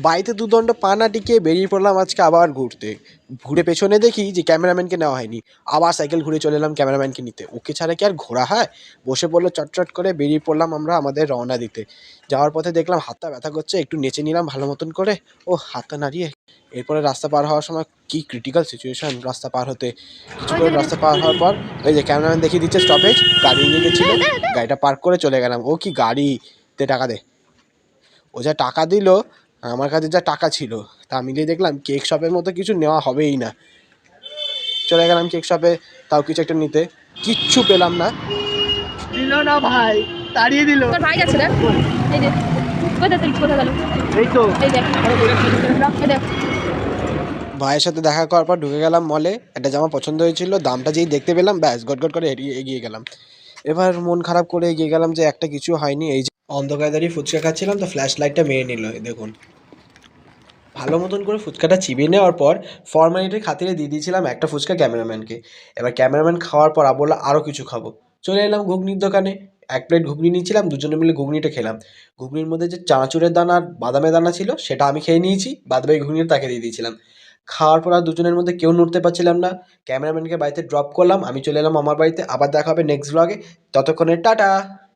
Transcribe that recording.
বাড়িতে দুদণ্ড পা না টিকিয়ে বেরিয়ে পড়লাম আজকে আবার ঘুরতে। ঘুরে পেছনে দেখি যে ক্যামেরাম্যানকে নেওয়া হয়নি। আবার সাইকেল ঘুরে চলে এলাম ক্যামেরাম্যানকে নিতে। ওকে ছাড়া কি আর ঘোরা হয়? বসে পড়লো চটচট করে, বেরিয়ে পড়লাম আমরা আমাদের রওনা দিতে। যাওয়ার পথে দেখলাম হাতটা ব্যথা করছে, একটু নেচে নিলাম ভালো মতন করে। হাতটা নাড়িয়ে এরপরে রাস্তা পার হওয়ার সময় কি ক্রিটিক্যাল সিচুয়েশন রাস্তা পার হতে। কিছু করে রাস্তা পার হওয়ার পর ওই যে ক্যামেরাম্যান দেখিয়ে দিচ্ছে স্টপেজ, গাড়ি নিয়ে গেছিলো। গাড়িটা পার্ক করে চলে গেলাম। ও কি গাড়ি! দে টাকা দে। ও যা টাকা দিল, আমার কাছে যা টাকা ছিল তা মিলিয়ে দেখলাম কেক শপের মতো কিছু নেওয়া হবেই না। চলে গেলাম কেক শপে, তাও কিছু একটা নিতে, কিচ্ছু পেলাম না। দিল না ভাই, তাড়িয়ে দিল। তোর ভাই যাচ্ছে দেখ, এই যে কোথায় তুই কোথায় গেল, এই তো এই দেখ এই দেখ। ভাইয়ের সাথে দেখা করার পর ঢুকে গেলাম মলে। একটা জামা পছন্দ হয়েছিল, দামটা যেই দেখতে পেলাম ব্যাস গটগট করে এগিয়ে গেলাম। এবার মন খারাপ করে এগিয়ে গেলাম যে একটা কিছু হয়নি। এই যে অন্ধকারে দাঁড়িয়ে ফুচকা খাচ্ছিলাম, তো ফ্ল্যাশ লাইটটা মেরে নিল। দেখুন, ভালো মতন করে ফুচকাটা চিবিয়ে নেওয়ার পর ফর্মালিটির খাতিরে দিয়ে দিয়েছিলাম একটা ফুচকা ক্যামেরাম্যানকে। এবার ক্যামেরাম্যান খাওয়ার পর বললো আরও কিছু খাবো। চলে এলাম ঘুগনির দোকানে। এক প্লেট ঘুগনি নিয়েছিলাম, দুজনে মিলে ঘুগনিটা খেলাম। ঘুগনির মধ্যে যে চানাচুরের দানা আর বাদামের দানা ছিল সেটা আমি খেয়ে নিয়েছি, বাদবাকি ঘুগনিটা তাকে দিয়ে দিয়েছিলাম। খাওয়ার পর আর দুজনের মধ্যে কেউ নড়তে পারছিলাম না। ক্যামেরাম্যানকে বাড়িতে ড্রপ করলাম, আমি চলে এলাম আমার বাড়িতে। আবার দেখা হবে নেক্সট ব্লগে। ততক্ষণে টাটা।